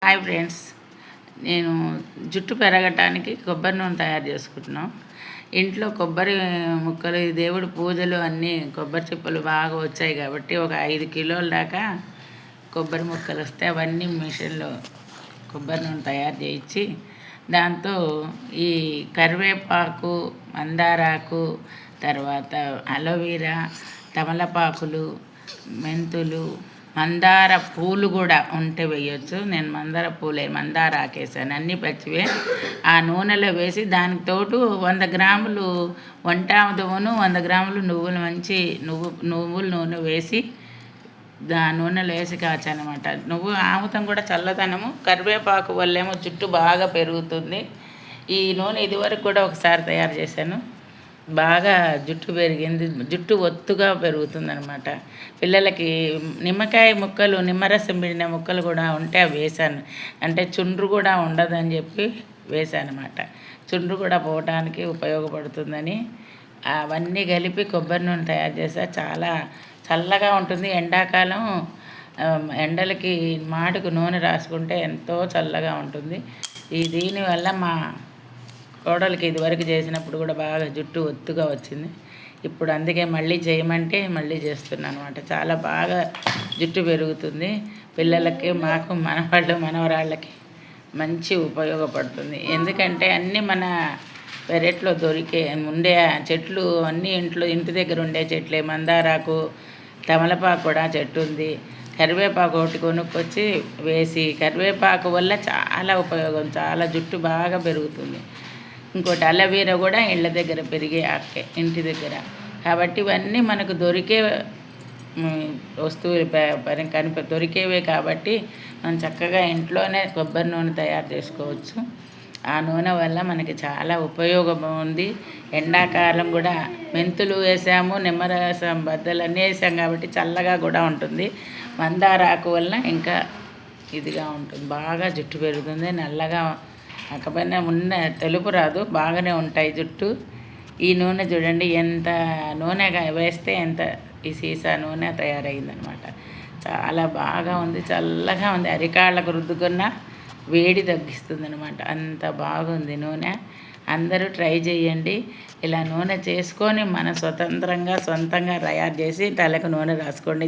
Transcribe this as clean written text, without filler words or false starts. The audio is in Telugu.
హాయ్ ఫ్రెండ్స్, నేను జుట్టు పెరగటానికి కొబ్బరి నూనె తయారు చేసుకుంటున్నాం. ఇంట్లో కొబ్బరి ముక్కలు, దేవుడి పూజలు అన్నీ కొబ్బరి చిప్పలు బాగా వచ్చాయి కాబట్టి ఒక 5 కిలోల దాకా కొబ్బరి ముక్కలు వస్తే అవన్నీ మిషన్లో కొబ్బరి నూనె తయారు చేయించి దాంతో ఈ కరివేపాకు, మందారాకు, తర్వాత అలోవెరా, తమలపాకులు, మెంతులు, మందార పూలు కూడా ఉంటే వేయచ్చు. నేను మందార ఆకేసాను, అన్నీ పచ్చివే. ఆ నూనెలో వేసి దానికి తోడు 100 గ్రాములు వంటామదువును, 100 గ్రాములు నువ్వుల నూనె వేసి నూనెలో వేసి కాచానమాట. ఆముదం కూడా చల్లదనము, కరివేపాకు వల్లేమో జుట్టు బాగా పెరుగుతుంది. ఈ నూనె ఇదివరకు కూడా ఒకసారి తయారు చేశాను, బాగా జుట్టు పెరిగింది. జుట్టు ఒత్తుగా పెరుగుతుందనమాట. పిల్లలకి నిమ్మకాయ ముక్కలు, నిమ్మరసం పిండిన ముక్కలు కూడా ఉంటే అవి వేసాను. అంటే చుండ్రు కూడా ఉండదని చెప్పి వేసానమాట. చుండ్రు కూడా పోవటానికి ఉపయోగపడుతుందని అవన్నీ కలిపి కొబ్బరి నూనె తయారు చేసా. చాలా చల్లగా ఉంటుంది. ఎండాకాలం ఎండలకి మాటుకు నూనె రాసుకుంటే ఎంతో చల్లగా ఉంటుంది. దీనివల్ల మా కోడలికి ఇదివరకు చేసినప్పుడు కూడా బాగా జుట్టు ఒత్తుగా వచ్చింది. ఇప్పుడు అందుకే మళ్ళీ చేయమంటే మళ్ళీ చేస్తున్నాను అనమాట. చాలా బాగా జుట్టు పెరుగుతుంది. పిల్లలకి, మాకు, మనవరాళ్ళకి మంచి ఉపయోగపడుతుంది. ఎందుకంటే అన్నీ మన పెరట్లో ఉండే చెట్లు అన్నీ ఇంటి దగ్గర ఉండే చెట్లే. మందారాకు, తమలపాకు కూడా చెట్టు ఉంది. కరివేపాకు ఒకటి కొనుక్కొచ్చి వేసి, కరివేపాకు వల్ల చాలా ఉపయోగం, చాలా జుట్టు బాగా పెరుగుతుంది. ఇంకోటి అలోవెరా కూడా ఇళ్ళ దగ్గర పెరిగే ఆకే, ఇంటి దగ్గర. కాబట్టి ఇవన్నీ మనకు దొరికే వస్తువులు, దొరికేవే కాబట్టి మనం చక్కగా ఇంట్లోనే కొబ్బరి నూనె తయారు చేసుకోవచ్చు. ఆ నూనె వల్ల మనకి చాలా ఉపయోగం ఉంది. ఎండాకాలం కూడా మెంతులు వేసాము, నిమ్మరసం బద్దలు అన్నీ వేసాం కాబట్టి చల్లగా కూడా ఉంటుంది. మందారాకు వల్ల ఇంకా ఇదిగా ఉంటుంది, బాగా జుట్టు పెరుగుతుంది. నల్లగా కాకపోయినా తెలుపు రాదు, బాగానే ఉంటాయి జుట్టు. ఈ నూనె చూడండి, ఎంత నూనె వేస్తే ఎంత ఈ సీసా నూనె తయారైందనమాట. చాలా బాగా ఉంది, చల్లగా ఉంది. అరికాళ్ళకు రుద్దుకున్న వేడి తగ్గిస్తుంది అనమాట. అంత బాగుంది నూనె. అందరూ ట్రై చేయండి. ఇలా నూనె చేసుకొని మన సొంతంగా తయారు చేసి తలకు నూనె రాసుకోండి.